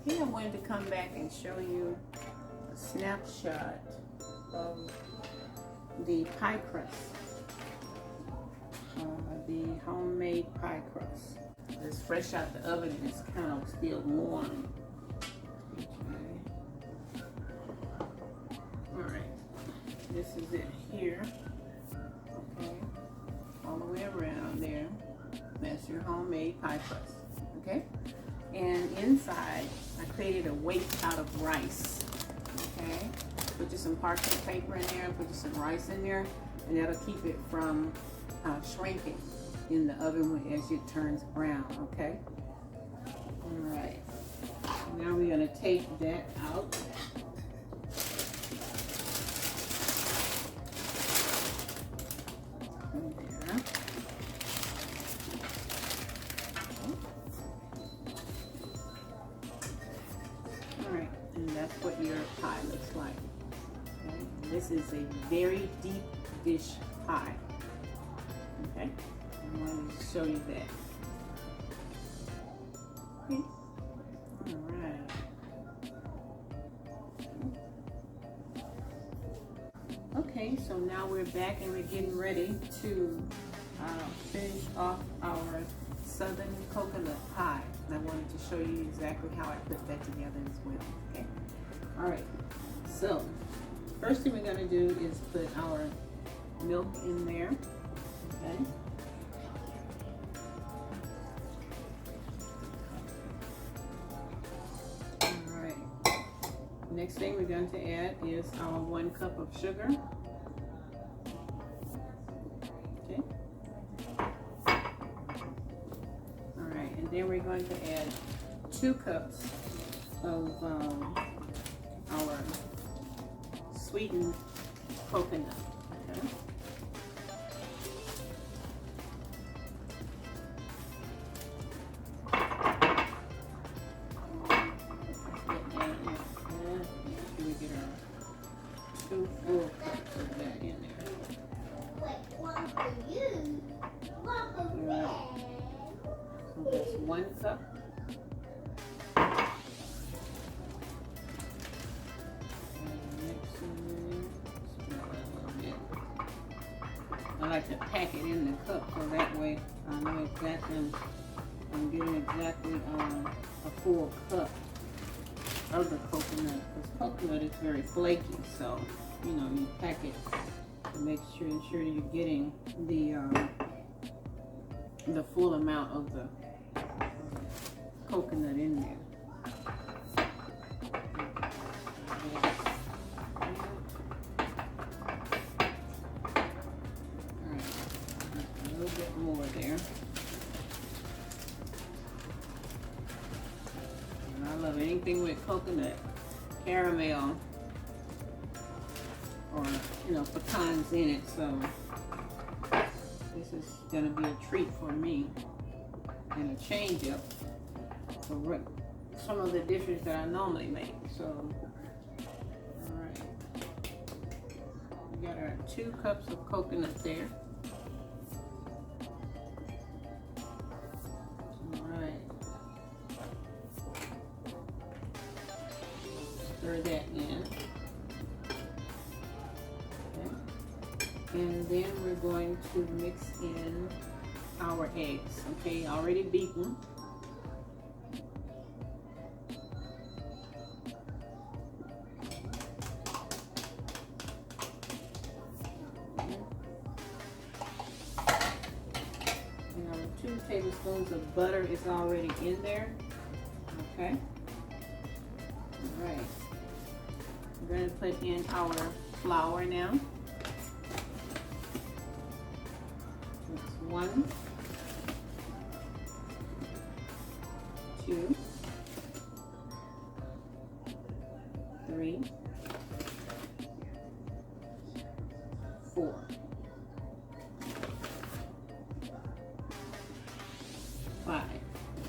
Today I wanted to come back and show you a snapshot of the pie crust, the homemade pie crust. It's fresh out the oven and it's kind of still warm. Okay. Alright, this is it here. Okay, all the way around there. That's your homemade pie crust. Okay, and inside I created a weight out of rice. Okay, put you some parchment paper in there, put you some rice in there, and that'll keep it from shrinking in the oven as it turns brown. Okay, all right, now we're going to take that out. There. All right, and that's what your pie looks like. Okay, this is a very deep dish pie. Okay, I wanted to show you that. Okay. All right. Okay, so now we're back and we're getting ready to finish off our southern coconut pie. And I wanted to show you exactly how I put that together as well. Okay. All right. So first thing we're going to do is put our milk in there. Okay. All right. Next thing we're going to add is our 1 cup of sugar. Okay. All right, and then we're going to add 2 cups of our sweetened coconut. Okay. Two full cups of that in there. One for you, one for me. So that's 1 cup. I like to pack it in the cup so that way I know exactly, I'm getting exactly a full cup of the coconut, because coconut is very flaky, so you know, you pack it to make sure you're getting the full amount of the coconut in there. Alright, a little bit more there. I love anything with coconut, caramel, or you know, pecans in it. So this is gonna be a treat for me and a change up for some of the dishes that I normally make. So, all right, we got our 2 cups of coconut there. Stir that in. Okay. And then we're going to mix in our eggs. Okay, already beaten. And our 2 tablespoons of butter is already in there. Okay. All right. We're going to put in our flour now. It's 1, 2, 3, 4. 5.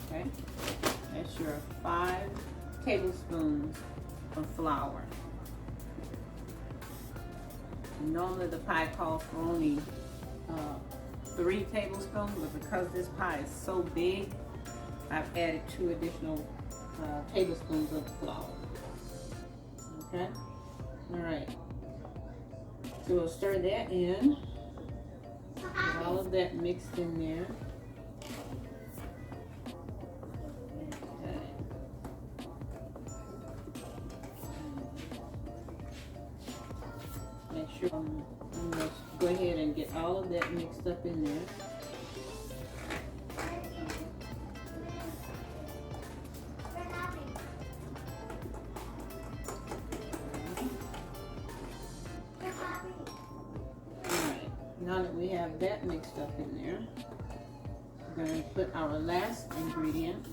Okay. That's your 5 tablespoons of flour. Normally the pie calls for only 3 tablespoons, but because this pie is so big, I've added 2 additional tablespoons of flour. Okay? Alright. So we'll stir that in. Get all of that mixed in there. Okay. Make sure I'm going to go ahead and get all of that mixed up in there. Now that we have that mixed up in there, we're going to put our last ingredient,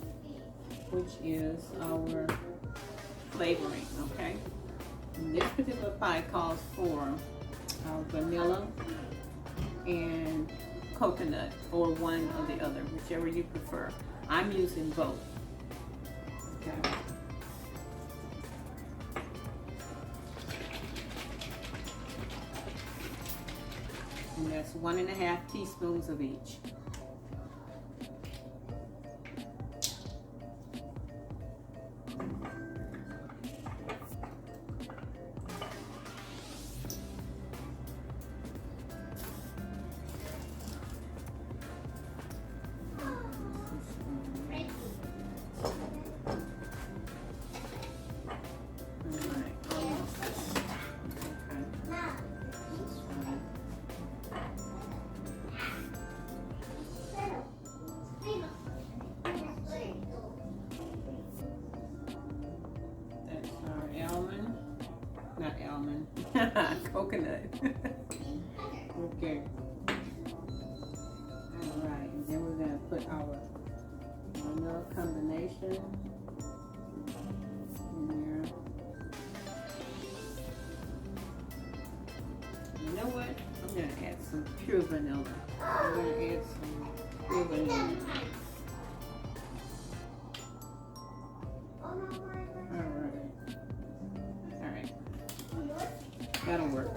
which is our flavoring, okay? And this particular pie calls for vanilla and coconut, or one or the other, whichever you prefer. I'm using both, okay? And that's 1.5 teaspoons of each. Coconut. Okay. Alright, and then we're going to put our vanilla combination in there. You know what? I'm going to add some pure vanilla. I'm going to add some pure vanilla. That'll work.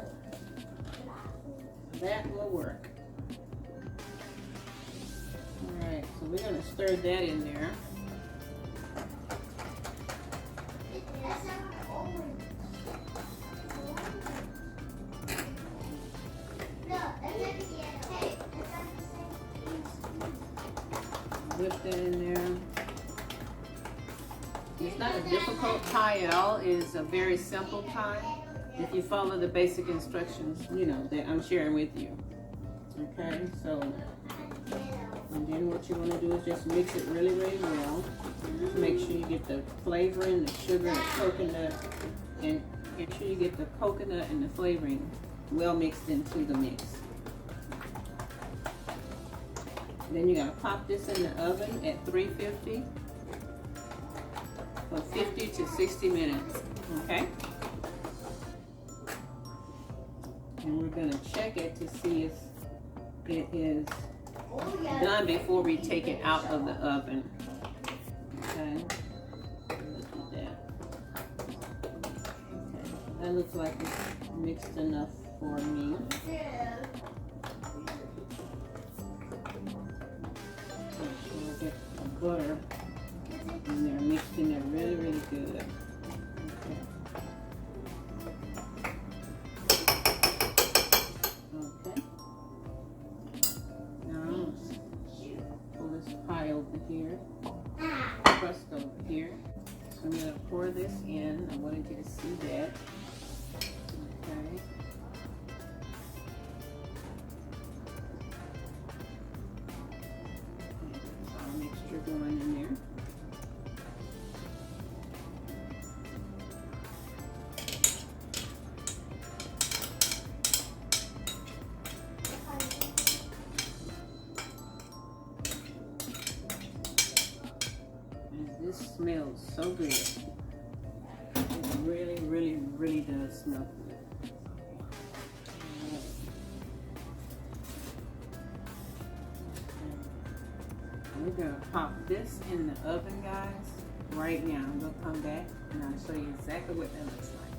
That will work. Alright, so we're going to stir that in there. Whip that in there. It's not a difficult pie at all. It is a very simple pie. If you follow the basic instructions, you know, that I'm sharing with you. Okay, so, and then what you want to do is just mix it really, really well. Make sure you get the flavoring, the sugar, the coconut, and make sure you get the coconut and the flavoring well mixed into the mix. Then you gotta pop this in the oven at 350 for 50 to 60 minutes, okay? And we're going to check it to see if it is done before we take it out of the oven. Okay, look at that. Okay, that looks like it's mixed enough for me. Make sure I get the butter in there, mixed in there really, really good. Here, crust over here. So I'm going to pour this in. I wanted you to see that. Okay. Our mixture going in there. This smells so good. It really, really, really does smell good. We're going to pop this in the oven, guys, right now. I'm going to come back and I'll show you exactly what that looks like.